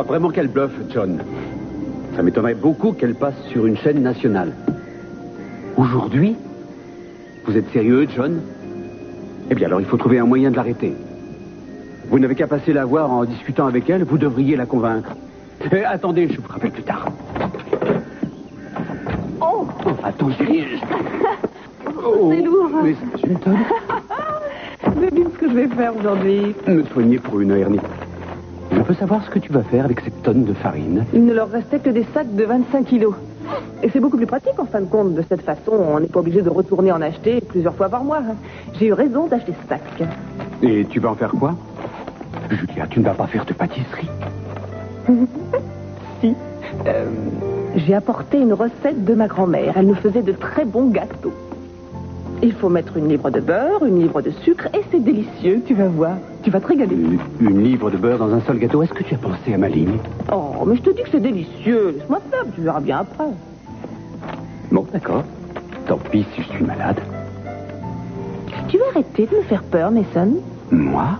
vraiment qu'elle bluffe, John. Ça m'étonnerait beaucoup qu'elle passe sur une chaîne nationale. Aujourd'hui? Vous êtes sérieux, John? Eh bien, alors il faut trouver un moyen de l'arrêter. Vous n'avez qu'à passer la voir en discutant avec elle, vous devriez la convaincre. Attendez, je vous rappelle plus tard. Oh, attendez. C'est lourd. Mais c'est une tonne. Devine ce que je vais faire aujourd'hui. Me soigner pour une hernie. Je peux savoir ce que tu vas faire avec cette tonne de farine? Il ne leur restait que des sacs de 25 kilos. Et c'est beaucoup plus pratique en fin de compte. De cette façon, on n'est pas obligé de retourner en acheter plusieurs fois par mois. J'ai eu raison d'acheter ce sac. Et tu vas en faire quoi? Julia, tu ne vas pas faire de pâtisserie? Si. J'ai apporté une recette de ma grand-mère. Elle nous faisait de très bons gâteaux. Il faut mettre une livre de beurre, une livre de sucre, et c'est délicieux, tu vas voir. Tu vas te régaler. Une livre de beurre dans un seul gâteau. Est-ce que tu as pensé à ma ligne? Oh, mais je te dis que c'est délicieux. Laisse-moi faire, tu verras bien après. Bon, d'accord. Tant pis si je suis malade. Tu vas arrêter de me faire peur, Mason? Moi?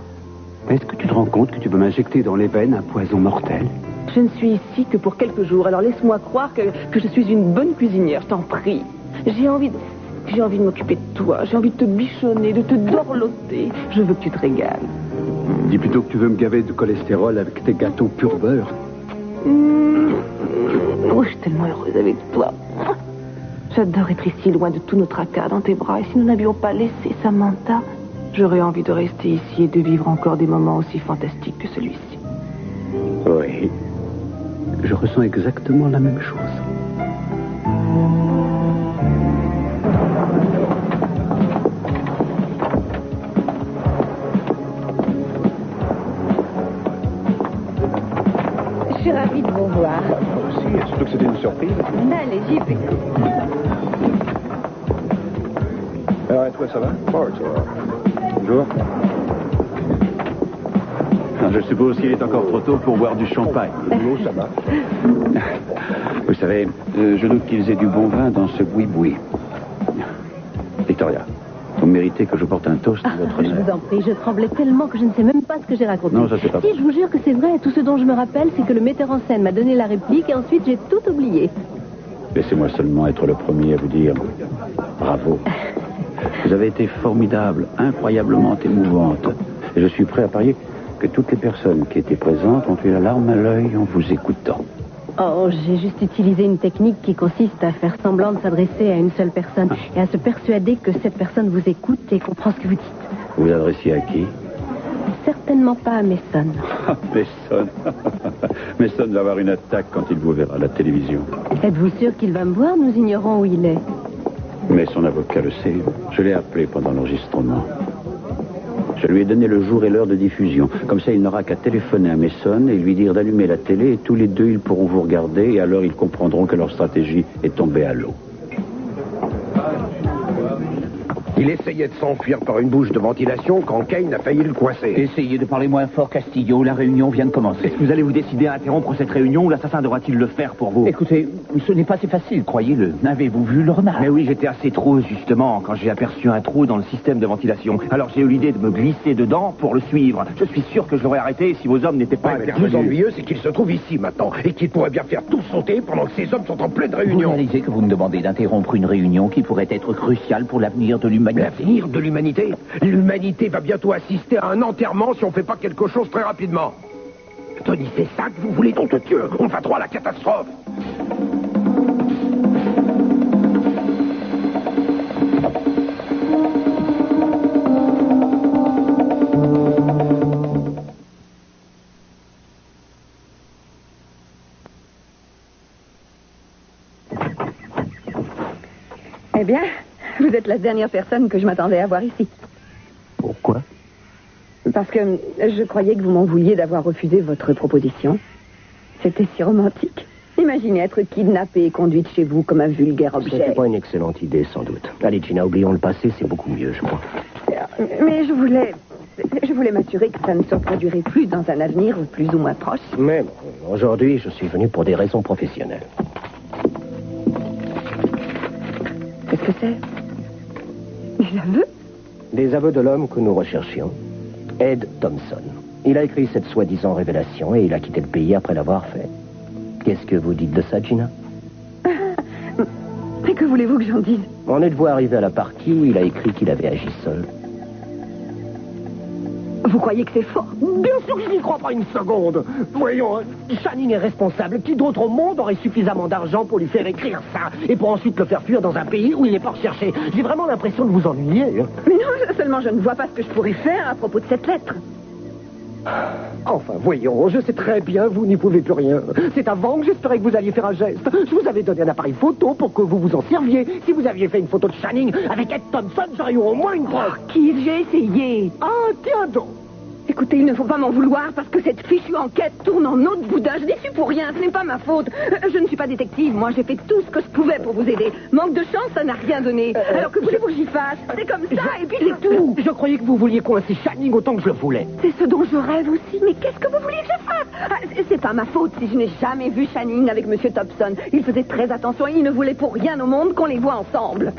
Est-ce que tu te rends compte que tu peux m'injecter dans les veines un poison mortel? Je ne suis ici que pour quelques jours, alors laisse-moi croire que je suis une bonne cuisinière, je t'en prie. J'ai envie de m'occuper de toi, j'ai envie de te bichonner, de te dorloter. Je veux que tu te régales. Dis plutôt que tu veux me gaver de cholestérol avec tes gâteaux pur beurre. Oh, je suis tellement heureuse avec toi. J'adore être ici, loin de tout nos tracas, dans tes bras. Et si nous n'avions pas laissé Samantha, j'aurais envie de rester ici et de vivre encore des moments aussi fantastiques que celui-ci. Oui. Je ressens exactement la même chose. Je suis ravie de vous voir. Moi aussi, surtout que c'était une surprise. Allez, j'y vais. Alors, et toi, ça va? Bonjour. Bonjour. Je suppose qu'il est encore trop tôt pour boire du champagne. L'eau, ça va. Vous savez, je doute qu'ils aient du bon vin dans ce boui-boui. Victoria, vous méritez que je porte un toast à votre Je honneur. vous en prie, je tremblais tellement que je ne sais même pas ce que j'ai raconté. Non, ça, c'est pas Si, vrai. je vous jure que c'est vrai. Tout ce dont je me rappelle, c'est que le metteur en scène m'a donné la réplique et ensuite j'ai tout oublié. Laissez-moi seulement être le premier à vous dire bravo. Vous avez été formidable, incroyablement émouvante. Et je suis prêt à parier que toutes les personnes qui étaient présentes ont eu la larme à l'œil en vous écoutant. Oh, j'ai juste utilisé une technique qui consiste à faire semblant de s'adresser à une seule personne et à se persuader que cette personne vous écoute et comprend ce que vous dites. Vous vous adressiez à qui? Certainement pas à Mason. Mason. Mason va avoir une attaque quand il vous verra à la télévision. Êtes-vous sûr qu'il va me voir? Nous ignorons où il est. Mais son avocat le sait. Je l'ai appelé pendant l'enregistrement. Je lui ai donné le jour et l'heure de diffusion. Comme ça, il n'aura qu'à téléphoner à Mason et lui dire d'allumer la télé et tous les deux, ils pourront vous regarder et alors ils comprendront que leur stratégie est tombée à l'eau. Il essayait de s'enfuir par une bouche de ventilation quand Kane a failli le coincer. Essayez de parler moins fort, Castillo. La réunion vient de commencer. Est-ce que vous allez vous décider à interrompre cette réunion ou l'assassin devra-t-il le faire pour vous? Écoutez, ce n'est pas si facile, croyez-le. N'avez-vous vu le renard? Mais oui, j'étais assez trop, justement, quand j'ai aperçu un trou dans le système de ventilation. Alors j'ai eu l'idée de me glisser dedans pour le suivre. Je suis sûr que je l'aurais arrêté si vos hommes n'étaient pas Ouais, mais le intervenus. plus ennuyeux, c'est qu'il se trouve ici maintenant et qu'il pourrait bien faire tout sauter pendant que ces hommes sont en pleine Vous réunion. réalisez que vous me demandez d'interrompre une réunion qui pourrait être cruciale pour l'avenir de l'humanité? L'avenir de l'humanité? L'humanité va bientôt assister à un enterrement si on fait pas quelque chose très rapidement. Tony, c'est ça que vous voulez, nom de Dieu? On va droit à la catastrophe. Eh bien, vous êtes la dernière personne que je m'attendais à voir ici. Pourquoi? Parce que je croyais que vous m'en vouliez d'avoir refusé votre proposition. C'était si romantique. Imaginez être kidnappée et conduite chez vous comme un vulgaire objet. C'était pas une excellente idée, sans doute. Allez, Gina, oublions le passé, c'est beaucoup mieux, je crois. Mais je voulais m'assurer que ça ne se reproduirait plus dans un avenir plus ou moins proche. Mais bon, aujourd'hui, je suis venu pour des raisons professionnelles. Qu'est-ce que c'est? Des aveux? Des aveux de l'homme que nous recherchions, Ed Thompson. Il a écrit cette soi-disant révélation et il a quitté le pays après l'avoir fait. Qu'est-ce que vous dites de ça, Gina? Mais que voulez-vous que j'en dise? En êtes-vous arrivé à la partie où il a écrit qu'il avait agi seul? Vous croyez que c'est faux? Bien sûr que je n'y crois pas une seconde. Voyons, Channing est responsable. Qui d'autre au monde aurait suffisamment d'argent pour lui faire écrire ça et pour ensuite le faire fuir dans un pays où il n'est pas recherché? J'ai vraiment l'impression de vous ennuyer. Mais non, seulement je ne vois pas ce que je pourrais faire à propos de cette lettre. Enfin, voyons, je sais très bien, vous n'y pouvez plus rien. C'est avant que j'espérais que vous alliez faire un geste. Je vous avais donné un appareil photo pour que vous vous en serviez. Si vous aviez fait une photo de Channing avec Ed Thompson, j'aurais eu au moins une preuve. Qui j'ai essayé. Ah, tiens donc. Écoutez, il ne faut pas m'en vouloir parce que cette fichue enquête tourne en autre boudin. Je n'y suis pour rien, ce n'est pas ma faute. Je ne suis pas détective, moi j'ai fait tout ce que je pouvais pour vous aider. Manque de chance, ça n'a rien donné. Alors que voulez-vous que j'y fasse? C'est comme ça et puis c'est tout. Je croyais que vous vouliez coincer Channing autant que je le voulais. C'est ce dont je rêve aussi. Mais qu'est-ce que vous vouliez que je fasse? C'est pas ma faute si je n'ai jamais vu Channing avec Monsieur Thompson. Il faisait très attention et il ne voulait pour rien au monde qu'on les voit ensemble.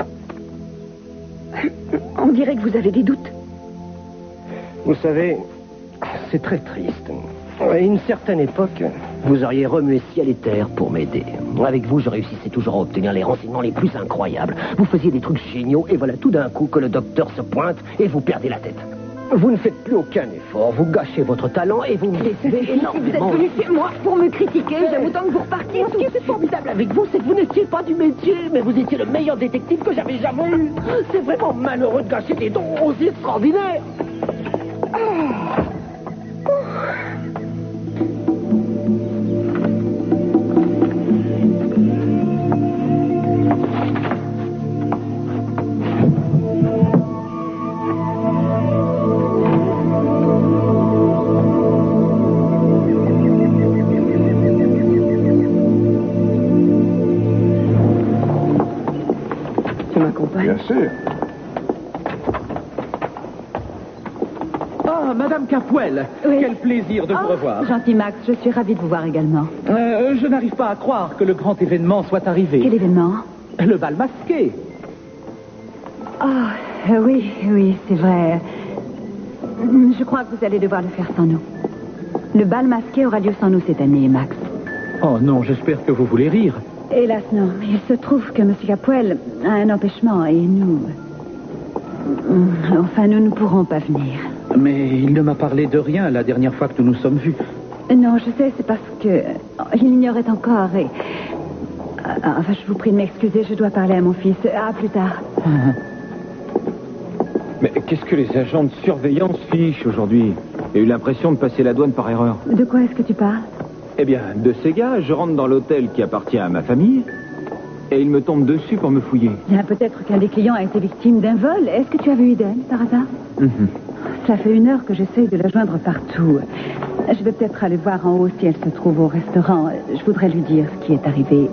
On dirait que vous avez des doutes. Vous savez, c'est très triste. À une certaine époque, vous auriez remué ciel et terre pour m'aider. Avec vous, je réussissais toujours à obtenir les renseignements les plus incroyables. Vous faisiez des trucs géniaux et voilà tout d'un coup que le docteur se pointe et vous perdez la tête. Vous ne faites plus aucun effort, vous gâchez votre talent et vous me décevez énormément. Vous êtes venu chez moi pour me critiquer, j'aime autant que vous repartiez. Ce qui était formidable avec vous, c'est que vous n'étiez pas du métier, mais vous étiez le meilleur détective que j'avais jamais eu. C'est vraiment malheureux de gâcher des dons aussi extraordinaires. Tu m'accompagnes? Bien sûr. Ah, Madame Capwell, Oui. quel plaisir de vous revoir. Gentil Max, je suis ravie de vous voir également. Je n'arrive pas à croire que le grand événement soit arrivé. Quel événement? Le bal masqué. Oui, c'est vrai. Je crois que vous allez devoir le faire sans nous. Le bal masqué aura lieu sans nous cette année, Max. Oh non, j'espère que vous voulez rire. Hélas, non. Il se trouve que M. Capwell a un empêchement et nous... Enfin, nous ne pourrons pas venir. Mais il ne m'a parlé de rien la dernière fois que nous nous sommes vus. Non, je sais, c'est parce que... Il ignorait encore et... Enfin, je vous prie de m'excuser, je dois parler à mon fils. À plus tard. Mais qu'est-ce que les agents de surveillance fichent aujourd'hui? J'ai eu l'impression de passer la douane par erreur. De quoi est-ce que tu parles? Eh bien, de ces gars, je rentre dans l'hôtel qui appartient à ma famille et ils me tombent dessus pour me fouiller. Bien, peut-être qu'un des clients a été victime d'un vol. Est-ce que tu as vu Eden, par hasard? Ça fait 1 heure que j'essaye de la joindre partout. Je vais peut-être aller voir en haut si elle se trouve au restaurant. Je voudrais lui dire ce qui est arrivé.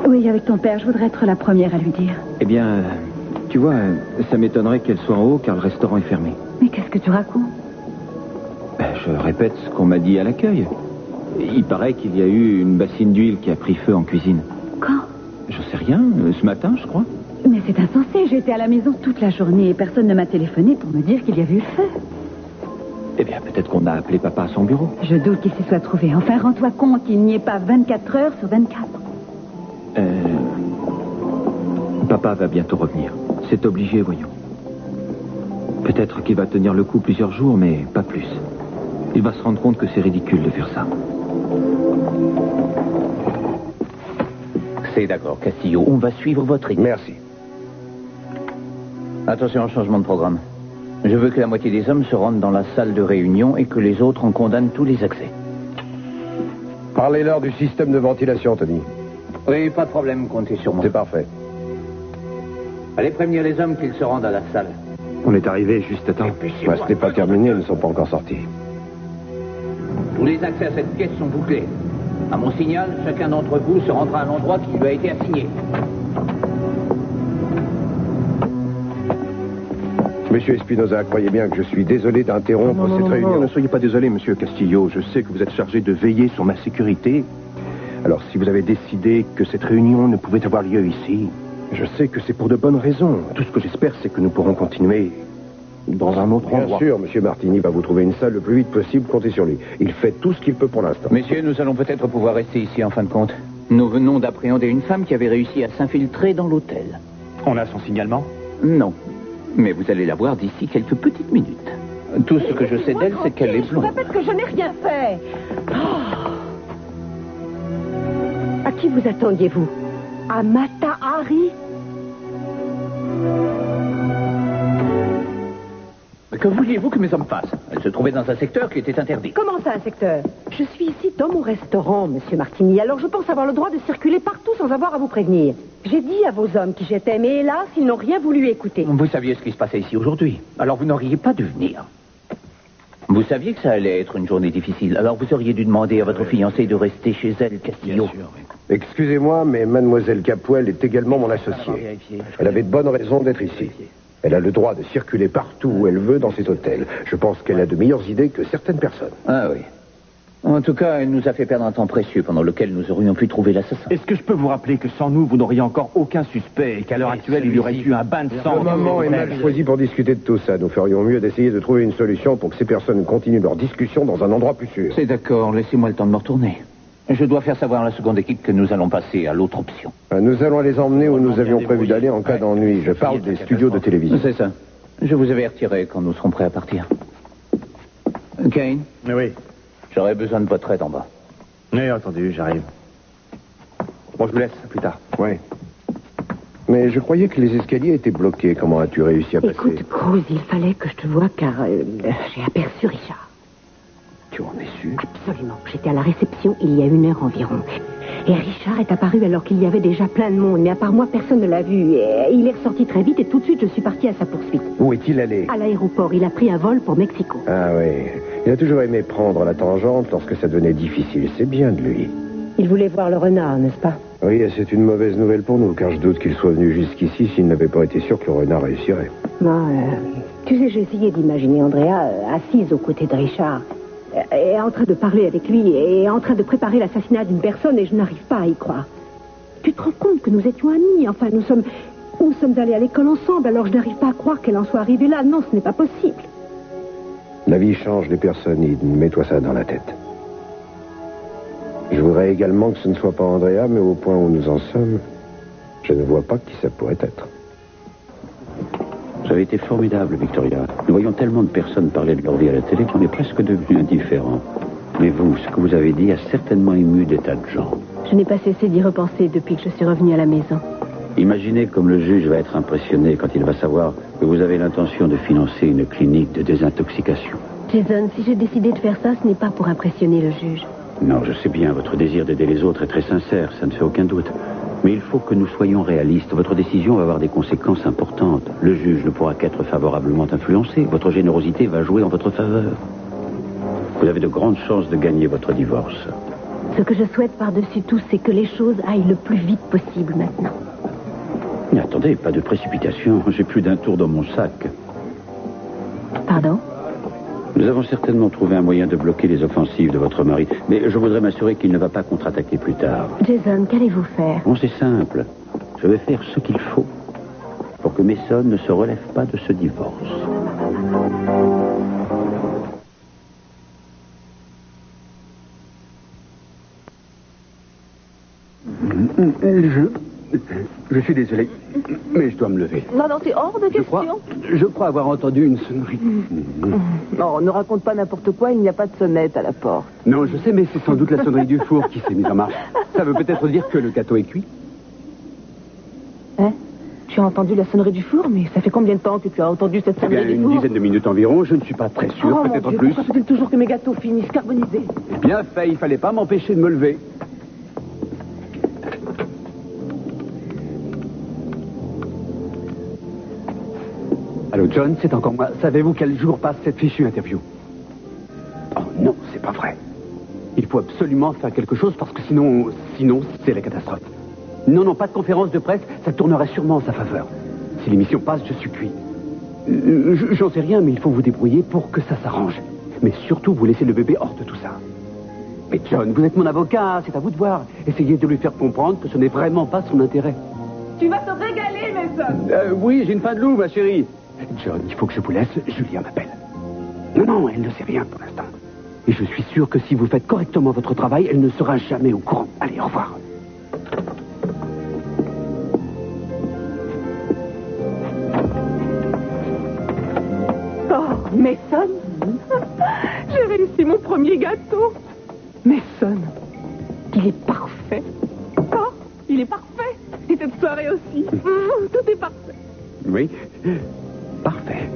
Oui, avec ton père, je voudrais être la première à lui dire. Eh bien, tu vois, ça m'étonnerait qu'elle soit en haut car le restaurant est fermé. Mais qu'est-ce que tu racontes? Je répète ce qu'on m'a dit à l'accueil. Il paraît qu'il y a eu une bassine d'huile qui a pris feu en cuisine. Quand? Je sais rien, ce matin, je crois. Mais c'est insensé, j'étais à la maison toute la journée et personne ne m'a téléphoné pour me dire qu'il y avait eu feu. Eh bien, peut-être qu'on a appelé papa à son bureau. Je doute qu'il s'y soit trouvé. Enfin, rends-toi compte qu'il n'y ait pas 24 heures sur 24. Papa va bientôt revenir. C'est obligé, voyons. Peut-être qu'il va tenir le coup plusieurs jours, mais pas plus. Il va se rendre compte que c'est ridicule de faire ça. C'est d'accord, Castillo. On va suivre votre idée. Merci. Attention, changement de programme. Je veux que la moitié des hommes se rendent dans la salle de réunion et que les autres en condamnent tous les accès. Parlez-leur du système de ventilation, Tony. Oui, pas de problème, comptez sur moi. C'est parfait. Allez prévenir les hommes qu'ils se rendent à la salle. On est arrivé juste à temps. Ouais, ce n'est pas terminé, ils ne sont pas encore sortis. Tous les accès à cette pièce sont bouclés. À mon signal, chacun d'entre vous se rendra à l'endroit qui lui a été assigné. Monsieur Espinoza, croyez bien que je suis désolé d'interrompre cette réunion. Non, ne soyez pas désolé, monsieur Castillo. Je sais que vous êtes chargé de veiller sur ma sécurité. Alors, si vous avez décidé que cette réunion ne pouvait avoir lieu ici, je sais que c'est pour de bonnes raisons. Tout ce que j'espère, c'est que nous pourrons continuer dans un autre Bien endroit. sûr, M. Martini va vous trouver une salle le plus vite possible, comptez sur lui. Il fait tout ce qu'il peut pour l'instant. Messieurs, nous allons peut-être pouvoir rester ici en fin de compte. Nous venons d'appréhender une femme qui avait réussi à s'infiltrer dans l'hôtel. On a son signalement? Non, mais vous allez la voir d'ici quelques petites minutes. Tout ce que je sais d'elle, c'est qu'elle est Je vous blonde. répète que je n'ai rien fait. Oh. À qui vous attendiez-vous? À Mata Hari? Que vouliez-vous que mes hommes fassent? Elle se trouvait dans un secteur qui était interdit. Comment ça, un secteur? Je suis ici dans mon restaurant, Monsieur Martini, alors je pense avoir le droit de circuler partout sans avoir à vous prévenir. J'ai dit à vos hommes qui j'étais, mais hélas, ils n'ont rien voulu écouter. Vous saviez ce qui se passait ici aujourd'hui, alors vous n'auriez pas dû venir. Vous saviez que ça allait être une journée difficile, alors vous auriez dû demander à votre fiancée de rester chez elle, Castillo. Bien sûr, oui. Excusez-moi, mais mademoiselle Capuel est également mon associée. Elle avait de bonnes raisons d'être ici. Elle a le droit de circuler partout où elle veut dans cet hôtel. Je pense qu'elle a de meilleures idées que certaines personnes. Ah oui. En tout cas, elle nous a fait perdre un temps précieux pendant lequel nous aurions pu trouver l'assassin. Est-ce que je peux vous rappeler que sans nous, vous n'auriez encore aucun suspect et qu'à l'heure actuelle, il y aurait eu un bain de sang? Le moment est mal choisi pour discuter de tout ça. Nous ferions mieux d'essayer de trouver une solution pour que ces personnes continuent leur discussion dans un endroit plus sûr. C'est d'accord, laissez-moi le temps de me retourner. Je dois faire savoir à la seconde équipe que nous allons passer à l'autre option. Nous allons les emmener où nous avions prévu d'aller en cas d'ennui. Je parle des studios de télévision. C'est ça. Je vous avertirai quand nous serons prêts à partir. Kane, Oui. j'aurai besoin de votre aide en bas. Oui, entendu, j'arrive. Bon, je vous laisse, à plus tard. Oui. Mais je croyais que les escaliers étaient bloqués. Comment as-tu réussi à passer? Écoute, Cruz, il fallait que je te voie car j'ai aperçu Richard. Tu en es sûr? Absolument. J'étais à la réception il y a 1 heure environ. Et Richard est apparu alors qu'il y avait déjà plein de monde. Mais à part moi, personne ne l'a vu. Et il est ressorti très vite et tout de suite, je suis partie à sa poursuite. Où est-il allé? À l'aéroport, il a pris un vol pour Mexico. Ah oui. Il a toujours aimé prendre la tangente lorsque ça devenait difficile. C'est bien de lui. Il voulait voir le renard, n'est-ce pas? Oui, et c'est une mauvaise nouvelle pour nous, car je doute qu'il soit venu jusqu'ici s'il n'avait pas été sûr que le renard réussirait. Non, tu sais, j'ai essayé d'imaginer Andrea assise aux côtés de Richard. Et en train de parler avec lui et en train de préparer l'assassinat d'une personne et je n'arrive pas à y croire. Tu te rends compte que nous étions amis? Enfin, nous sommes allés à l'école ensemble, alors je n'arrive pas à croire qu'elle en soit arrivée là. Non, ce n'est pas possible. La vie change les personnes, Eden. Mets-toi ça dans la tête. Je voudrais également que ce ne soit pas Andrea, mais au point où nous en sommes, je ne vois pas qui ça pourrait être. Vous avez été formidable, Victoria. Nous voyons tellement de personnes parler de leur vie à la télé qu'on est presque devenus indifférents. Mais vous, ce que vous avez dit a certainement ému des tas de gens. Je n'ai pas cessé d'y repenser depuis que je suis revenue à la maison. Imaginez comme le juge va être impressionné quand il va savoir que vous avez l'intention de financer une clinique de désintoxication. Jason, si j'ai décidé de faire ça, ce n'est pas pour impressionner le juge. Non, je sais bien, votre désir d'aider les autres est très sincère, ça ne fait aucun doute. Mais il faut que nous soyons réalistes. Votre décision va avoir des conséquences importantes. Le juge ne pourra qu'être favorablement influencé. Votre générosité va jouer en votre faveur. Vous avez de grandes chances de gagner votre divorce. Ce que je souhaite par-dessus tout, c'est que les choses aillent le plus vite possible maintenant. Mais attendez, pas de précipitation. J'ai plus d'un tour dans mon sac. Pardon? Nous avons certainement trouvé un moyen de bloquer les offensives de votre mari. Mais je voudrais m'assurer qu'il ne va pas contre-attaquer plus tard. Jason, qu'allez-vous faire? Bon, c'est simple. Je vais faire ce qu'il faut pour que Mason ne se relève pas de ce divorce. Je suis désolé, mais je dois me lever. Non, c'est hors de question. Je crois avoir entendu une sonnerie. Non, ne raconte pas n'importe quoi, il n'y a pas de sonnette à la porte. Non, je sais, mais c'est sans doute la sonnerie du four qui s'est mise en marche. Ça veut peut-être dire que le gâteau est cuit. Hein? Tu as entendu la sonnerie du four, mais ça fait combien de temps que tu as entendu cette Eh bien, sonnerie du une four? dizaine de minutes environ, je ne suis pas très sûr, Oh, peut-être mon Dieu, plus. pourquoi faut-il toujours que mes gâteaux finissent carbonisés? Bien fait, il fallait pas m'empêcher de me lever. Allô, John, c'est encore moi. Savez-vous quel jour passe cette fichue interview? Oh non, c'est pas vrai. Il faut absolument faire quelque chose parce que sinon, c'est la catastrophe. Non, pas de conférence de presse, ça tournerait sûrement en sa faveur. Si l'émission passe, je suis cuit. J'en sais rien, mais il faut vous débrouiller pour que ça s'arrange. Mais surtout, vous laissez le bébé hors de tout ça. Mais John, vous êtes mon avocat, c'est à vous de voir. Essayez de lui faire comprendre que ce n'est vraiment pas son intérêt. Tu vas te régaler, Mason. Oui, j'ai une faim de loup, ma chérie. John, il faut que je vous laisse. Julia m'appelle. Non, elle ne sait rien pour l'instant. Et je suis sûr que si vous faites correctement votre travail, elle ne sera jamais au courant. Allez, au revoir. Oh, Mason. J'ai réussi mon premier gâteau. Mason, il est parfait. Oh, il est parfait. Et cette soirée aussi. Tout est parfait. Oui, parfait.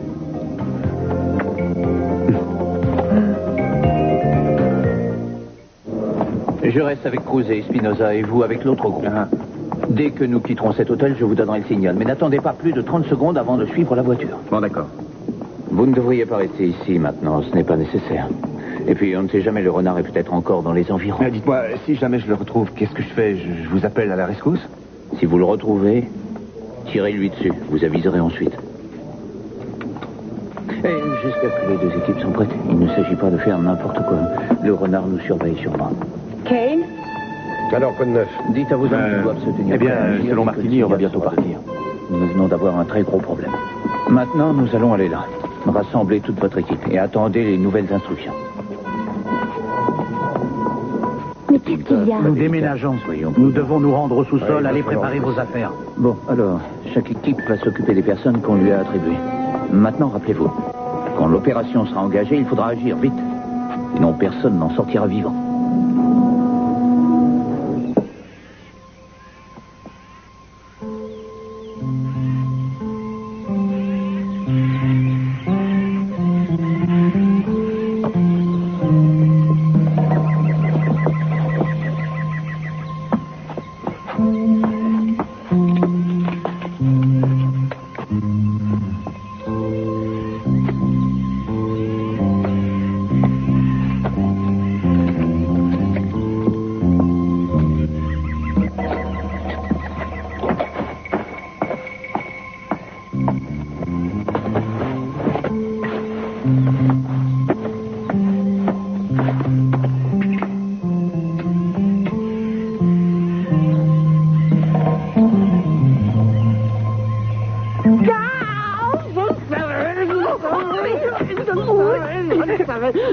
Je reste avec Cruz et Espinosa et vous avec l'autre groupe. Dès que nous quitterons cet hôtel, je vous donnerai le signal. Mais n'attendez pas plus de 30 secondes avant de suivre la voiture. Bon, d'accord. Vous ne devriez pas rester ici maintenant, ce n'est pas nécessaire. Et puis, on ne sait jamais, le renard est peut-être encore dans les environs. Dites-moi, si jamais je le retrouve, qu'est-ce que je fais? Je vous appelle à la rescousse? Si vous le retrouvez, tirez-lui dessus. Vous aviserez ensuite. Et j'espère que les deux équipes sont prêtes. Il ne s'agit pas de faire n'importe quoi. Le renard nous surveille sûrement. Kane? Alors, quoi de neuf? Dites à vos hommes qu'ils doivent se tenir. Eh bien, prêts. selon Martini, on va bientôt partir. Nous venons d'avoir un très gros problème. Maintenant, nous allons aller là. Rassemblez toute votre équipe et attendez les nouvelles instructions. Mais qu'est-ce qu'il y a? Nous déménageons. Nous devons nous rendre au sous-sol. Allez préparer vos affaires. Bon, alors, chaque équipe va s'occuper des personnes qu'on lui a attribuées. Maintenant, rappelez-vous, quand l'opération sera engagée, il faudra agir vite. Sinon, personne n'en sortira vivant.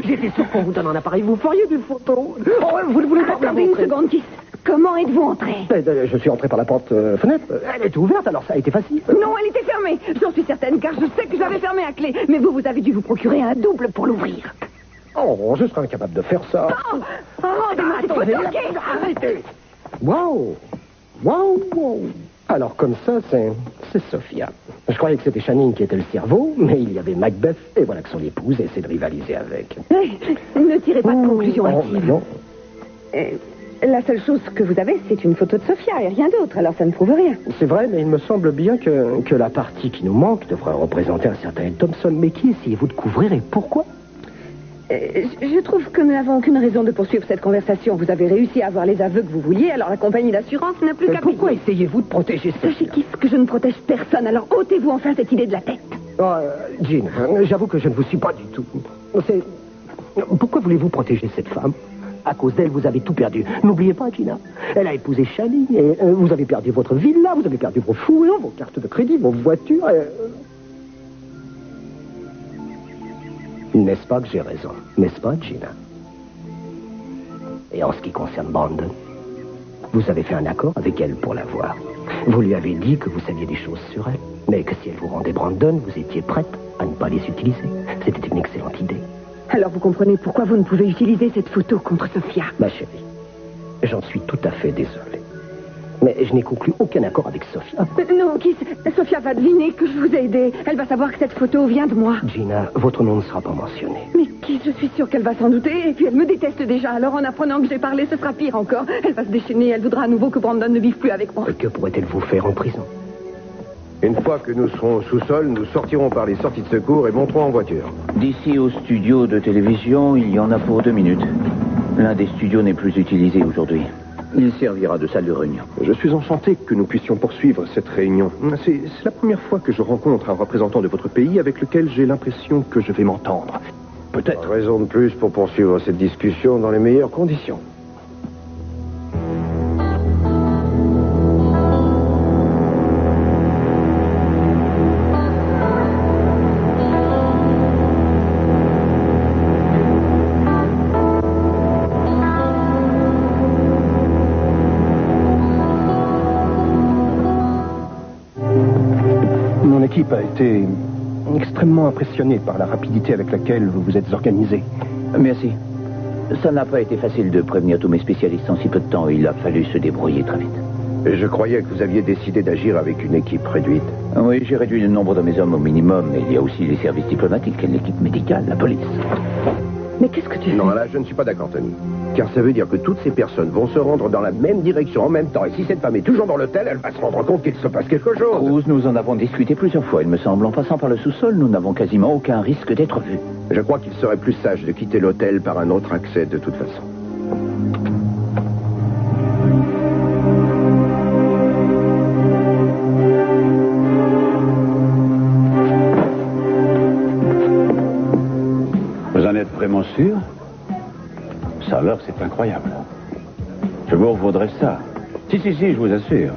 J'étais sûr qu'on vous donne un appareil, vous feriez des photos. Oh, vous ne voulez pas Attendez une seconde, Kiss. Comment êtes-vous entré? Je suis entré par la porte fenêtre. Elle était ouverte, alors ça a été facile. Non, elle était fermée. J'en suis certaine, car je sais que j'avais fermé à clé. Mais vous avez dû vous procurer un double pour l'ouvrir. Oh, je serais incapable de faire ça. Rendez-moi cette photo, Kiss. Arrêtez. Waouh. Alors, comme ça, c'est Sophia. Je croyais que c'était Channing qui était le cerveau, mais il y avait Macbeth, et voilà que son épouse essaie de rivaliser avec. Ne tirez pas de conclusion hâtive. Non. La seule chose que vous avez, c'est une photo de Sophia et rien d'autre, alors ça ne prouve rien. C'est vrai, mais il me semble bien que la partie qui nous manque devrait représenter un certain Thompson. Mais qui essayez-vous de couvrir et pourquoi? Je trouve que nous n'avons aucune raison de poursuivre cette conversation. Vous avez réussi à avoir les aveux que vous vouliez, alors la compagnie d'assurance n'a plus qu'à payer. Pourquoi essayez-vous de protéger Sophia? Sachez, Kiss, que je ne protège personne, alors ôtez-vous enfin cette idée de la tête. Oh, Jean, j'avoue que je ne vous suis pas du tout. Pourquoi voulez-vous protéger cette femme? À cause d'elle, vous avez tout perdu. N'oubliez pas, Gina. Elle a épousé Channing et vous avez perdu votre villa, vous avez perdu vos fourrures, vos cartes de crédit, vos voitures. N'est-ce pas que j'ai raison? N'est-ce pas, Gina? Et en ce qui concerne Brandon, vous avez fait un accord avec elle pour la voir. Vous lui avez dit que vous saviez des choses sur elle, mais que si elle vous rendait Brandon, vous étiez prête à ne pas les utiliser. C'était une excellente idée. Alors vous comprenez pourquoi vous ne pouvez utiliser cette photo contre Sophia. Ma chérie, j'en suis tout à fait désolé. Mais je n'ai conclu aucun accord avec Sophia. Non, Kiss, Sophia va deviner que je vous ai aidé. Elle va savoir que cette photo vient de moi. Gina, votre nom ne sera pas mentionné. Mais Kiss, je suis sûre qu'elle va s'en douter. Et puis elle me déteste déjà. Alors en apprenant que j'ai parlé, ce sera pire encore. Elle va se déchaîner. Elle voudra à nouveau que Brandon ne vive plus avec moi. Et que pourrait-elle vous faire en prison? Une fois que nous serons au sous-sol, nous sortirons par les sorties de secours et monterons en voiture. D'ici au studio de télévision, il y en a pour 2 minutes. L'un des studios n'est plus utilisé aujourd'hui. Il servira de salle de réunion. Je suis enchanté que nous puissions poursuivre cette réunion. C'est la première fois que je rencontre un représentant de votre pays avec lequel j'ai l'impression que je vais m'entendre. Peut-être. Raison de plus pour poursuivre cette discussion dans les meilleures conditions. équipe a été extrêmement impressionnée par la rapidité avec laquelle vous vous êtes organisé. Merci. Ça n'a pas été facile de prévenir tous mes spécialistes en si peu de temps. Il a fallu se débrouiller très vite. Et je croyais que vous aviez décidé d'agir avec une équipe réduite. Oui, j'ai réduit le nombre de mes hommes au minimum, mais il y a aussi les services diplomatiques et l'équipe médicale, la police. Mais qu'est-ce que tu fais? Non, là, je ne suis pas d'accord, Tony. Car ça veut dire que toutes ces personnes vont se rendre dans la même direction en même temps. Et si cette femme est toujours dans l'hôtel, elle va se rendre compte qu'il se passe quelque chose. Cruz, nous en avons discuté plusieurs fois. Il me semble, en passant par le sous-sol, nous n'avons quasiment aucun risque d'être vus. Je crois qu'il serait plus sage de quitter l'hôtel par un autre accès de toute façon. Vous en êtes vraiment sûr? Ça alors, c'est incroyable. Je vous revaudrai ça. Si, je vous assure.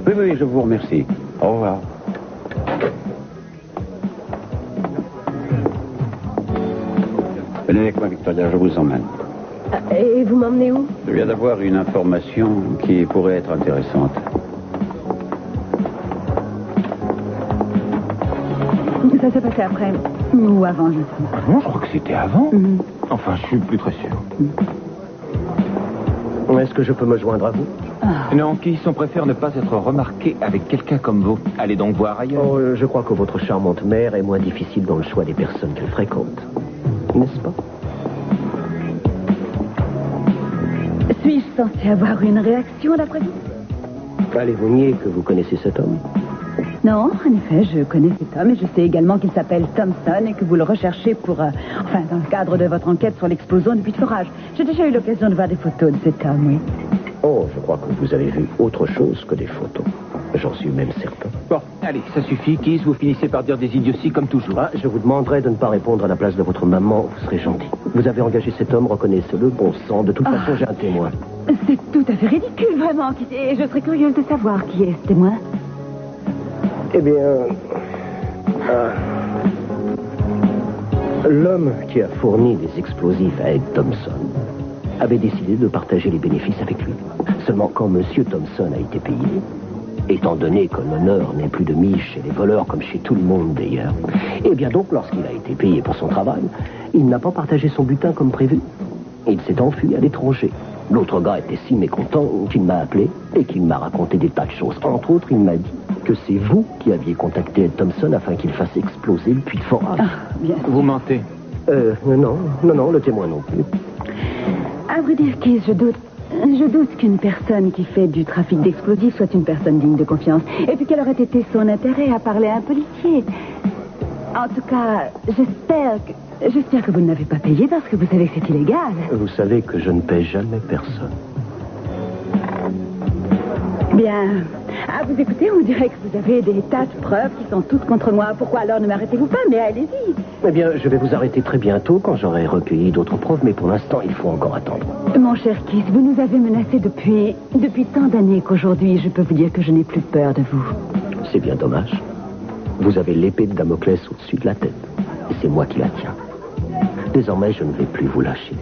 Oui, je vous remercie. Au revoir. Venez avec moi, Victoria, je vous emmène. Et vous m'emmenez où? Je viens d'avoir une information qui pourrait être intéressante. Ça s'est passé après ou avant, je sais. Avant, je crois que c'était avant. Enfin, je suis plus très sûr. Est-ce que je peux me joindre à vous? Non, Keith, on préfère ne pas être remarqué avec quelqu'un comme vous. Allez donc voir ailleurs. Oh, je crois que votre charmante mère est moins difficile dans le choix des personnes qu'elle fréquente. N'est-ce pas? Suis-je censée avoir une réaction d'après vous? Allez-vous nier que vous connaissez cet homme? Non, en effet, je connais cet homme et je sais également qu'il s'appelle Thompson et que vous le recherchez pour... dans le cadre de votre enquête sur l'explosion du puits de forage. J'ai déjà eu l'occasion de voir des photos de cet homme, oui. Oh, je crois que vous avez vu autre chose que des photos. J'en suis même certain. Bon, allez, ça suffit, Keith. Vous finissez par dire des idioties comme toujours. Ah, je vous demanderai de ne pas répondre à la place de votre maman. Vous serez gentil. Vous avez engagé cet homme, reconnaissez-le, bon sang. De toute façon, j'ai un témoin. C'est tout à fait ridicule, vraiment. Et je serais curieuse de savoir qui est ce témoin. Eh bien... l'homme qui a fourni les explosifs à Ed Thompson avait décidé de partager les bénéfices avec lui. Seulement quand M. Thompson a été payé, étant donné que l'honneur n'est plus de mise chez les voleurs comme chez tout le monde d'ailleurs, eh bien donc lorsqu'il a été payé pour son travail, il n'a pas partagé son butin comme prévu. Il s'est enfui à l'étranger. L'autre gars était si mécontent qu'il m'a appelé et qu'il m'a raconté des tas de choses. Entre autres, il m'a dit que c'est vous qui aviez contacté Ed Thompson afin qu'il fasse exploser le puits de forage. Bien. Vous mentez. Non, le témoin non plus. À vrai dire, Keith, je doute qu'une personne qui fait du trafic d'explosifs soit une personne digne de confiance. Et puis quel aurait été son intérêt à parler à un policier? En tout cas, j'espère que vous ne l'avez pas payé parce que vous savez que c'est illégal. Vous savez que je ne paie jamais personne. Bien. À vous écouter, on dirait que vous avez des tas de preuves qui sont toutes contre moi. Pourquoi alors ne m'arrêtez-vous pas? Mais allez-y. Eh bien, je vais vous arrêter très bientôt quand j'aurai recueilli d'autres preuves, mais pour l'instant, il faut encore attendre. Mon cher Keith, vous nous avez menacés depuis tant d'années qu'aujourd'hui, je peux vous dire que je n'ai plus peur de vous. C'est bien dommage. Vous avez l'épée de Damoclès au-dessus de la tête. Et c'est moi qui la tiens. Désormais, je ne vais plus vous lâcher.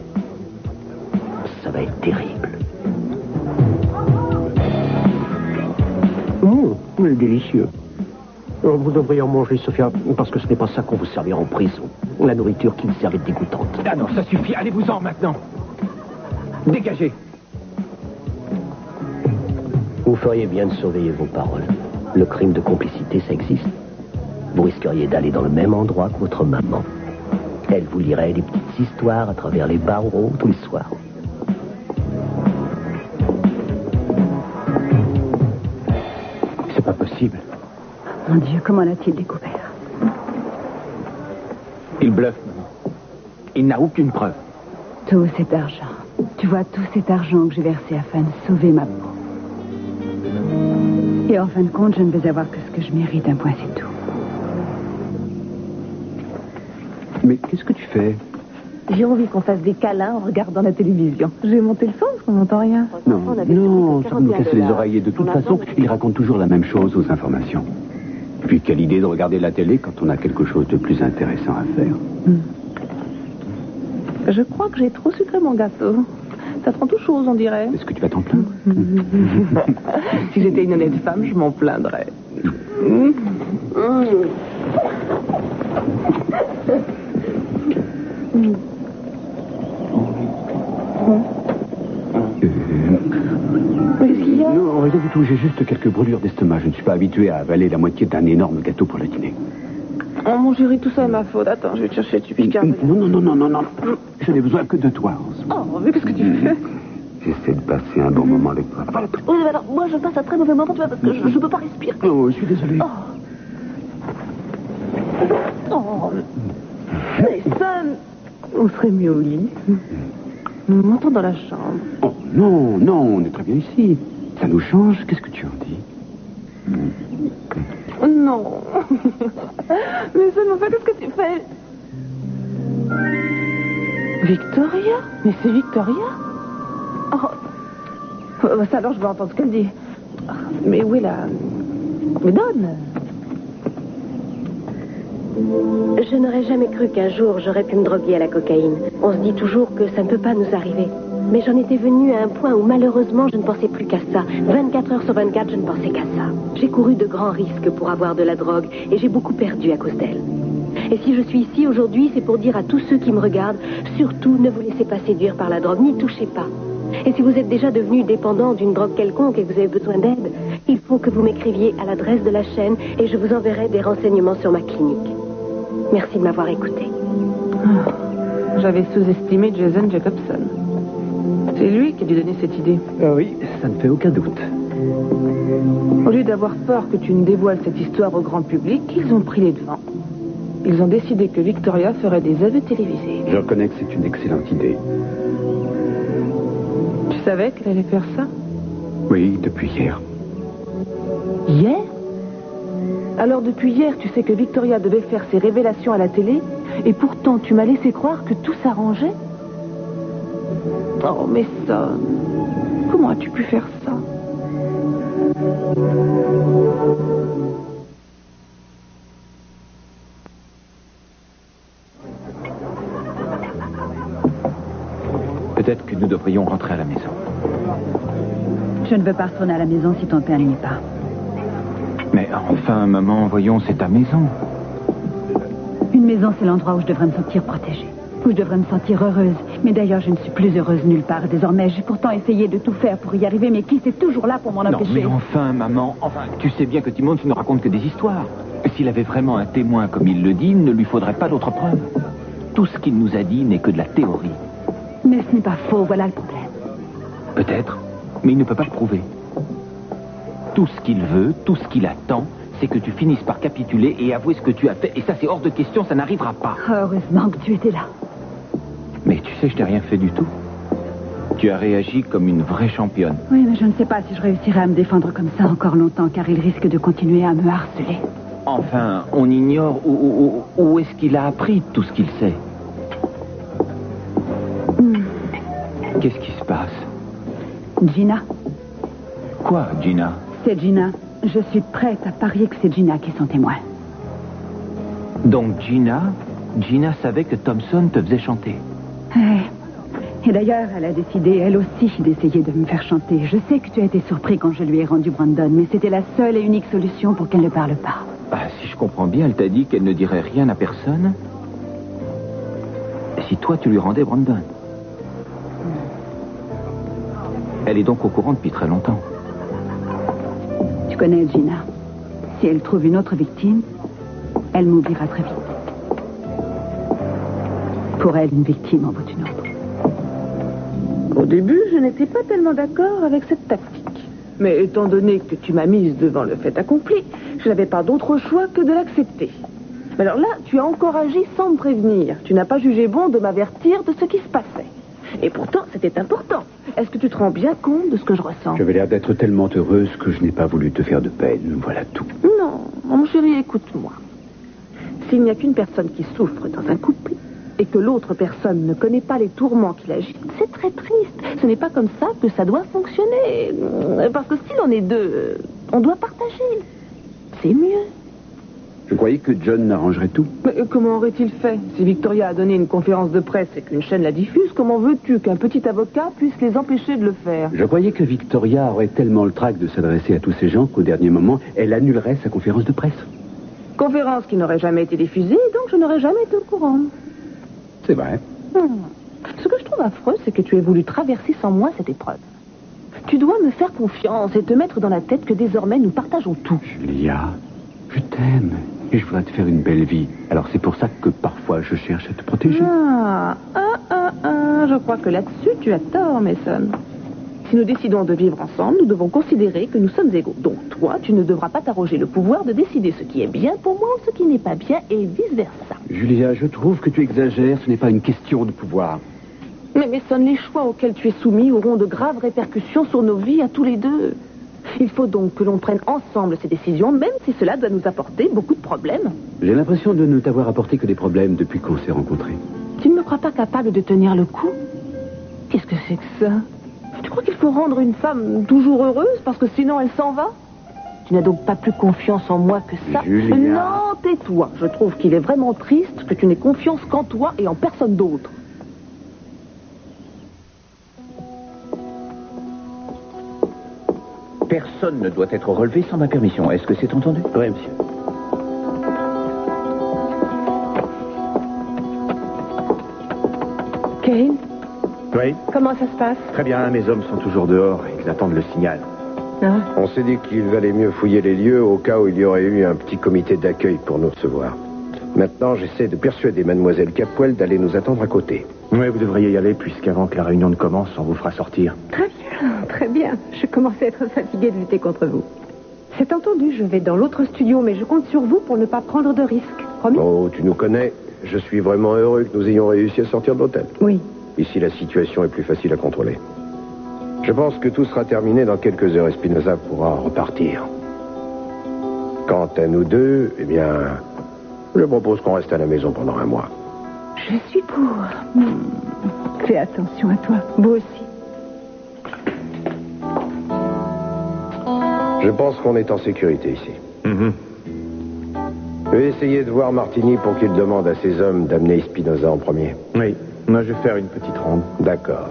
Ça va être terrible. Délicieux. Vous devriez en manger, Sophia, parce que ce n'est pas ça qu'on vous servira en prison. La nourriture qui me servait dégoûtante. Ah non, ça suffit. Allez-vous-en maintenant. Dégagez. Vous feriez bien de surveiller vos paroles. Le crime de complicité, ça existe. Vous risqueriez d'aller dans le même endroit que votre maman. Elle vous lirait des petites histoires à travers les barreaux tous les soirs. C'est pas possible. Mon Dieu, comment l'a-t-il découvert? Il bluffe, maman. Il n'a aucune preuve. Tout cet argent. Tu vois, tout cet argent que j'ai versé afin de sauver ma peau. Et en fin de compte, je ne vais avoir que ce que je mérite, un point, c'est tout. Mais qu'est-ce que tu fais? J'ai envie qu'on fasse des câlins en regardant la télévision. Je vais monter le son parce qu'on n'entend rien. Non, ça nous casse les oreilles. Et de toute façon, il raconte toujours la même chose aux informations. Et puis, quelle idée de regarder la télé quand on a quelque chose de plus intéressant à faire. Je crois que j'ai trop sucré mon gâteau. Ça te rend tout chose, on dirait. Est-ce que tu vas t'en plaindre? Si j'étais une honnête femme, je m'en plaindrais. Qu'est-ce qu'il y a? Non, rien du tout. J'ai juste quelques brûlures d'estomac. Je ne suis pas habitué à avaler la moitié d'un énorme gâteau pour le dîner. Oh, mon chéri, tout ça est ma faute. Attends, je vais te chercher du bicarbonate. Non. Je n'ai besoin que de toi, Rose. Oh, mais qu'est-ce que tu fais? J'essaie de passer un bon moment avec toi. Oui, mais alors, moi, je passe un très mauvais moment, tu vois, parce que je ne peux pas respirer. Oh, je suis désolé. Oh, Mason, on serait mieux au lit. On m'entend dans la chambre. Oh, non, on est très bien ici. Ça nous change. Qu'est-ce que tu en dis? Non. Mason, enfin, qu'est-ce que tu fais? Victoria? Mais c'est Victoria? Oh. Ça, alors, je vais entendre ce qu'elle dit. Mais où est la... Mais donne. Je n'aurais jamais cru qu'un jour j'aurais pu me droguer à la cocaïne. On se dit toujours que ça ne peut pas nous arriver. Mais j'en étais venue à un point où malheureusement je ne pensais plus qu'à ça. 24 heures sur 24, je ne pensais qu'à ça. J'ai couru de grands risques pour avoir de la drogue et j'ai beaucoup perdu à cause d'elle. Et si je suis ici aujourd'hui, c'est pour dire à tous ceux qui me regardent, surtout ne vous laissez pas séduire par la drogue, n'y touchez pas. Et si vous êtes déjà devenu dépendant d'une drogue quelconque et que vous avez besoin d'aide, il faut que vous m'écriviez à l'adresse de la chaîne et je vous enverrai des renseignements sur ma clinique. Merci de m'avoir écouté. J'avais sous-estimé Jason Jacobson. C'est lui qui a dû donner cette idée. Ah oui, ça ne fait aucun doute. Au lieu d'avoir peur que tu ne dévoiles cette histoire au grand public, ils ont pris les devants. Ils ont décidé que Victoria ferait des aveux télévisés. Je reconnais que c'est une excellente idée. Tu savais qu'elle allait faire ça? Oui, depuis hier. Hier? Alors depuis hier, tu sais que Victoria devait faire ses révélations à la télé, et pourtant tu m'as laissé croire que tout s'arrangeait? Oh, mais ça... Comment as-tu pu faire ça? Peut-être que nous devrions rentrer à la maison. Je ne veux pas retourner à la maison si ton père n'y est pas. Mais enfin, maman, voyons, c'est ta maison. Une maison, c'est l'endroit où je devrais me sentir protégée. Où je devrais me sentir heureuse. Mais d'ailleurs, je ne suis plus heureuse nulle part désormais. J'ai pourtant essayé de tout faire pour y arriver, mais qui est toujours là pour m'en empêcher? Non, mais enfin, maman, tu sais bien que Timmons ne raconte que des histoires. S'il avait vraiment un témoin comme il le dit, il ne lui faudrait pas d'autres preuves. Tout ce qu'il nous a dit n'est que de la théorie. Mais ce n'est pas faux, voilà le problème. Peut-être, mais il ne peut pas le prouver. Tout ce qu'il veut, tout ce qu'il attend, c'est que tu finisses par capituler et avouer ce que tu as fait. Et ça, c'est hors de question, ça n'arrivera pas. Heureusement que tu étais là. Mais tu sais, je t'ai rien fait du tout. Tu as réagi comme une vraie championne. Oui, mais je ne sais pas si je réussirai à me défendre comme ça encore longtemps, car il risque de continuer à me harceler. Enfin, on ignore où est-ce qu'il a appris tout ce qu'il sait. Qu'est-ce qui se passe? Gina. Quoi, Gina? C'est Gina. Je suis prête à parier que c'est Gina qui est son témoin. Donc Gina savait que Thompson te faisait chanter. Et d'ailleurs, elle a décidé, elle aussi, d'essayer de me faire chanter. Je sais que tu as été surpris quand je lui ai rendu Brandon, mais c'était la seule et unique solution pour qu'elle ne parle pas. Si je comprends bien, elle t'a dit qu'elle ne dirait rien à personne si toi tu lui rendais Brandon. Elle est donc au courant depuis très longtemps. Tu connais Gina. Si elle trouve une autre victime, elle m'oubliera très vite. Pour elle, une victime en vaut une autre. Au début, je n'étais pas tellement d'accord avec cette tactique. Mais étant donné que tu m'as mise devant le fait accompli, je n'avais pas d'autre choix que de l'accepter. Mais alors là, tu as encore agi sans me prévenir. Tu n'as pas jugé bon de m'avertir de ce qui se passait. Et pourtant, c'était important. Est-ce que tu te rends bien compte de ce que je ressens? J'avais l'air d'être tellement heureuse que je n'ai pas voulu te faire de peine. Voilà tout. Non, mon chéri, écoute-moi. S'il n'y a qu'une personne qui souffre dans un couple et que l'autre personne ne connaît pas les tourments qu'il agit, c'est très triste. Ce n'est pas comme ça que ça doit fonctionner. Parce que si l'on est deux, on doit partager. C'est mieux. Je crois croyais que John arrangerait tout? Mais comment aurait-il fait? Si Victoria a donné une conférence de presse et qu'une chaîne la diffuse, comment veux-tu qu'un petit avocat puisse les empêcher de le faire? Je croyais que Victoria aurait tellement le trac de s'adresser à tous ces gens qu'au dernier moment, elle annulerait sa conférence de presse. Conférence qui n'aurait jamais été diffusée, donc je n'aurais jamais été au courant. C'est vrai. Ce que je trouve affreux, c'est que tu aies voulu traverser sans moi cette épreuve. Tu dois me faire confiance et te mettre dans la tête que désormais nous partageons tout. Julia, je t'aime et je voudrais te faire une belle vie. Alors c'est pour ça que parfois je cherche à te protéger. Je crois que là-dessus tu as tort, Mason. Si nous décidons de vivre ensemble, nous devons considérer que nous sommes égaux. Donc toi, tu ne devras pas t'arroger le pouvoir de décider ce qui est bien pour moi ou ce qui n'est pas bien et vice-versa. Julia, je trouve que tu exagères, ce n'est pas une question de pouvoir. Mais Mason, les choix auxquels tu es soumis auront de graves répercussions sur nos vies à tous les deux. Il faut donc que l'on prenne ensemble ces décisions, même si cela doit nous apporter beaucoup de problèmes. J'ai l'impression de ne t'avoir apporté que des problèmes depuis qu'on s'est rencontrés. Tu ne me crois pas capable de tenir le coup? Qu'est-ce que c'est que ça? Tu crois qu'il faut rendre une femme toujours heureuse parce que sinon elle s'en va? Tu n'as donc pas plus confiance en moi que ça? Julia. Non, tais-toi. Je trouve qu'il est vraiment triste que tu n'aies confiance qu'en toi et en personne d'autre. Personne ne doit être relevé sans ma permission. Est-ce que c'est entendu? Oui, monsieur. Kane, Oui, comment ça se passe? très bien, mes hommes sont toujours dehors, ils attendent le signal. On s'est dit qu'il valait mieux fouiller les lieux au cas où il y aurait eu un petit comité d'accueil pour nous recevoir. Maintenant, j'essaie de persuader mademoiselle Capwell d'aller nous attendre à côté. Oui, vous devriez y aller, puisqu'avant que la réunion ne commence, on vous fera sortir. Très bien, très bien. Je commence à être fatiguée de lutter contre vous. C'est entendu, je vais dans l'autre studio, mais je compte sur vous pour ne pas prendre de risques. Promis? Oh, tu nous connais. Je suis vraiment heureux que nous ayons réussi à sortir de l'hôtel. Oui. Ici, la situation est plus facile à contrôler. Je pense que tout sera terminé dans quelques heures et Spinoza pourra repartir. Quant à nous deux, eh bien, je propose qu'on reste à la maison pendant un mois. Je suis pour. Fais attention à toi. Vous aussi. Je pense qu'on est en sécurité ici. Je vais essayer de voir Martini pour qu'il demande à ses hommes d'amener Spinoza en premier. Oui, moi je vais faire une petite ronde. D'accord.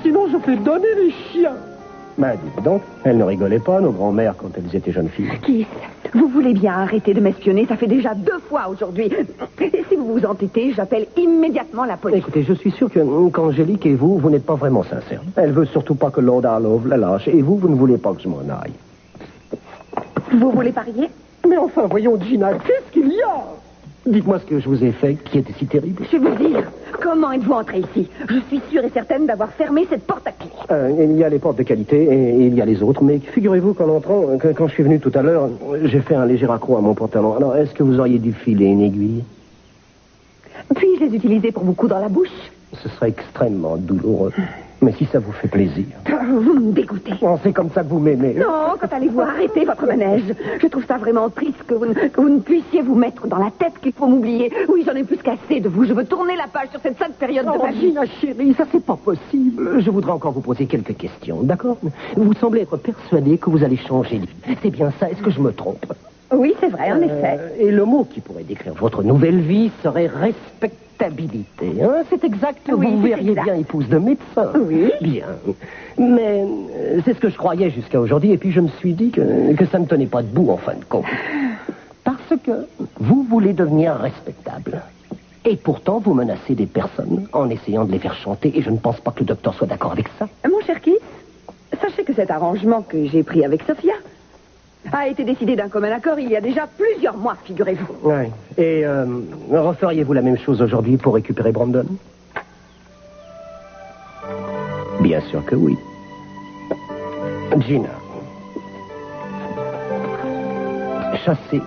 Sinon, je fais donner les chiens. Ben, dites donc, elles ne rigolaient pas, nos grands-mères, quand elles étaient jeunes filles. Kiss, vous voulez bien arrêter de m'espionner? Ça fait déjà 2 fois aujourd'hui. Et si vous vous entêtez, j'appelle immédiatement la police. Écoutez, je suis sûr qu'Angélique et vous n'êtes pas vraiment sincères. Elle veut surtout pas que Lord Harlow la lâche. Et vous ne voulez pas que je m'en aille. Vous voulez parier? Mais enfin, voyons, Gina, qu'est-ce qu'il y a? Dites-moi ce que je vous ai fait qui était si terrible. Je veux dire, comment êtes-vous entré ici? Je suis sûre et certaine d'avoir fermé cette porte à clé. Il y a les portes de qualité et il y a les autres. Mais figurez-vous qu'en entrant, quand je suis venu tout à l'heure, j'ai fait un léger accroc à mon pantalon. Alors, est-ce que vous auriez dû filer une aiguille? Puis-je les utiliser pour vous coudre la bouche? Ce serait extrêmement douloureux. Mais si ça vous fait plaisir. Vous me dégoûtez. Oh, c'est comme ça que vous m'aimez. Non, quand allez-vous arrêter votre manège? Je trouve ça vraiment triste que vous ne puissiez vous mettre dans la tête qu'il faut m'oublier. Oui, j'en ai plus qu'assez de vous. Je veux tourner la page sur cette sale période de ma vie. Gina, chérie, ça c'est pas possible. Je voudrais encore vous poser quelques questions, d'accord? Vous semblez être persuadé que vous allez changer de vie. C'est bien ça, est-ce que je me trompe? Oui, c'est vrai, en effet. Et le mot qui pourrait décrire votre nouvelle vie serait respectabilité. Hein? C'est exact. Oui, vous c'est verriez exact. bien épouse de médecin. Oui. Bien. Mais c'est ce que je croyais jusqu'à aujourd'hui. Et puis je me suis dit que ça ne tenait pas debout en fin de compte. Parce que vous voulez devenir respectable. Et pourtant, vous menacez des personnes en essayant de les faire chanter. Et je ne pense pas que le docteur soit d'accord avec ça. Mon cher Keith, sachez que cet arrangement que j'ai pris avec Sophia a été décidé d'un commun accord il y a déjà plusieurs mois, figurez-vous. Oui. Et referiez-vous la même chose aujourd'hui pour récupérer Brandon? Bien sûr que oui. Gina. Chasser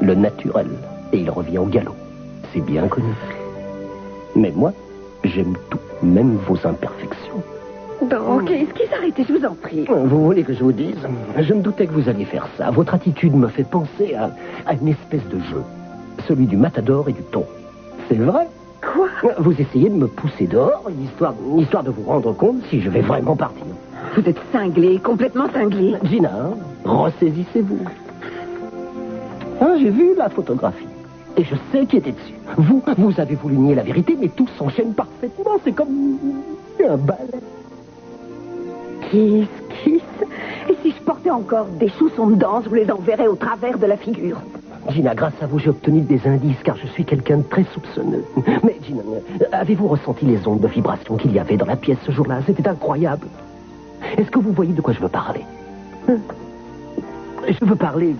le naturel et il revient au galop. C'est bien connu. Mais moi, j'aime tout, même vos imperfections. Bon, ok, est-ce qu'il s'arrêtait, je vous en prie? Vous voulez que je vous dise? Je me doutais que vous alliez faire ça. Votre attitude me fait penser à une espèce de jeu. Celui du matador et du thon. C'est vrai? Quoi? Vous essayez de me pousser dehors, histoire de vous rendre compte si je vais vraiment partir. Vous êtes cinglé, complètement cinglé. Gina, ressaisissez-vous. Hein, j'ai vu la photographie. Et je sais qui était dessus. Vous avez voulu nier la vérité, mais tout s'enchaîne parfaitement. C'est comme un ballet. Kiss. Et si je portais encore des chaussons de danse, je vous les enverrais au travers de la figure. Gina, grâce à vous, j'ai obtenu des indices, car je suis quelqu'un de très soupçonneux. Mais, Gina, avez-vous ressenti les ondes de vibration qu'il y avait dans la pièce ce jour-là? C'était incroyable. Est-ce que vous voyez de quoi je veux parler? Je veux parler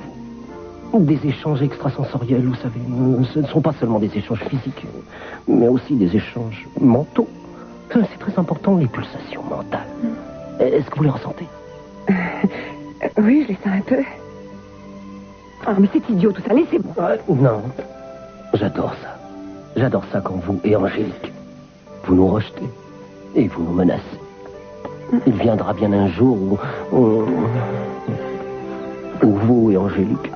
des échanges extrasensoriels, vous savez. Ce ne sont pas seulement des échanges physiques, mais aussi des échanges mentaux. C'est très important, les pulsations mentales. Est-ce que vous les ressentez? Oui, je les sens un peu. Ah, mais c'est idiot tout ça, laissez-moi. Non, j'adore ça. J'adore ça quand vous et Angélique, vous nous rejetez et vous nous menacez. Il viendra bien un jour où vous et Angélique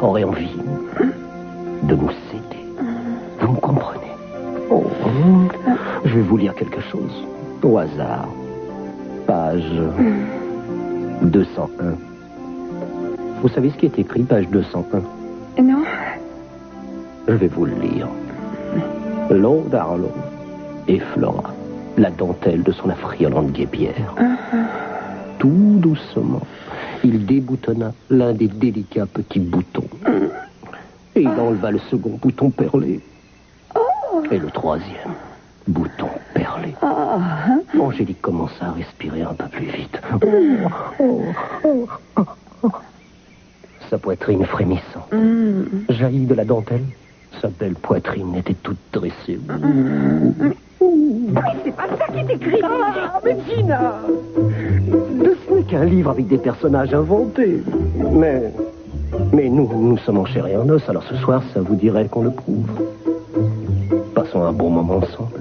aurez envie de nous céder. Vous me comprenez? Oh, je vais vous lire quelque chose. Au hasard. Page 201. Vous savez ce qui est écrit, page 201? Non. Je vais vous le lire. Lord Harlow effleura la dentelle de son affriolante guêpière. Tout doucement, il déboutonna l'un des délicats petits boutons. Et il enleva le second bouton perlé. Et le troisième bouton perlé. Angélique commença à respirer un peu plus vite. Sa poitrine frémissante jaillit de la dentelle. Sa belle poitrine était toute dressée. Oui, c'est pas ça qui est écrit. Ah, mais Gina! Ce n'est qu'un livre avec des personnages inventés. Mais nous sommes en chair et en os, alors ce soir, ça vous dirait qu'on le prouve. Passons un bon moment ensemble.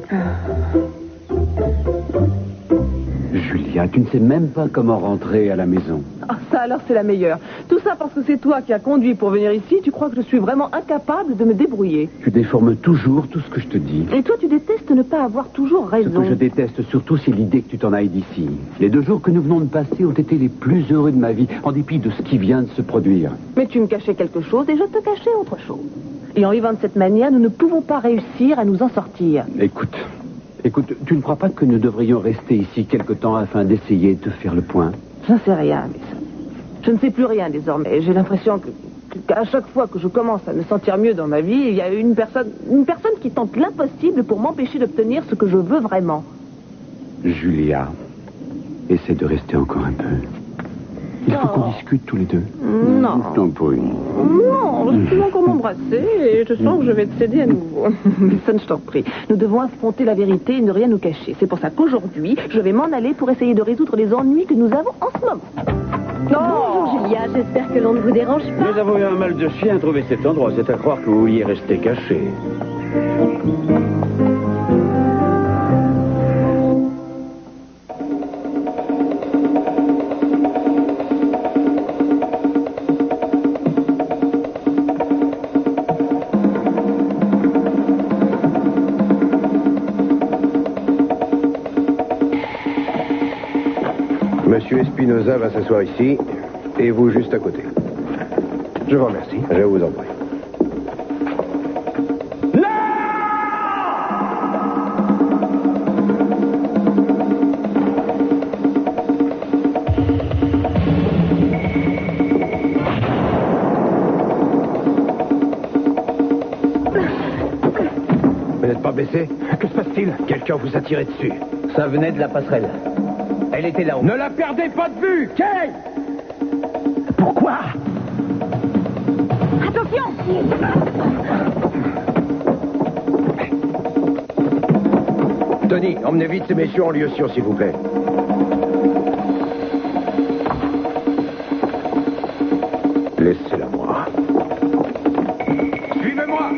Julia, tu ne sais même pas comment rentrer à la maison. Ah, ça alors c'est la meilleure. Tout ça parce que c'est toi qui as conduit pour venir ici. Tu crois que je suis vraiment incapable de me débrouiller. Tu déformes toujours tout ce que je te dis. Et toi tu détestes ne pas avoir toujours Ce raison. que je déteste surtout, c'est l'idée que tu t'en ailles d'ici. Les 2 jours que nous venons de passer ont été les plus heureux de ma vie, en dépit de ce qui vient de se produire. Mais tu me cachais quelque chose et je te cachais autre chose. Et en vivant de cette manière, nous ne pouvons pas réussir à nous en sortir. Écoute, Écoute, tu ne crois pas que nous devrions rester ici quelque temps afin d'essayer de faire le point? J'en sais rien, Mason. Je ne sais plus rien désormais. J'ai l'impression qu'à chaque fois que je commence à me sentir mieux dans ma vie, il y a une personne qui tente l'impossible pour m'empêcher d'obtenir ce que je veux vraiment. Julia, essaie de rester encore un peu. Il faut qu'on discute tous les deux. Non. Non, Pauline. Non, je peux encore m'embrasser et je sens que je vais te céder à nouveau. Mason, je t'en prie. Nous devons affronter la vérité et ne rien nous cacher. C'est pour ça qu'aujourd'hui, je vais m'en aller pour essayer de résoudre les ennuis que nous avons en ce moment. Bonjour Julia, j'espère que l'on ne vous dérange pas. Nous avons eu un mal de chien à trouver cet endroit. C'est à croire que vous y restez caché. Monsieur Espinosa va s'asseoir ici, et vous juste à côté. Je vous remercie. Je vous en prie. Vous n'êtes pas blessé? Que se passe-t-il? Quelqu'un vous a tiré dessus. Ça venait de la passerelle. Elle était là-haut. Ne la perdez pas de vue, Kay! Pourquoi? Attention! Tony, emmenez vite ces messieurs en lieu sûr, s'il vous plaît. Laissez-la moi. Suivez-moi!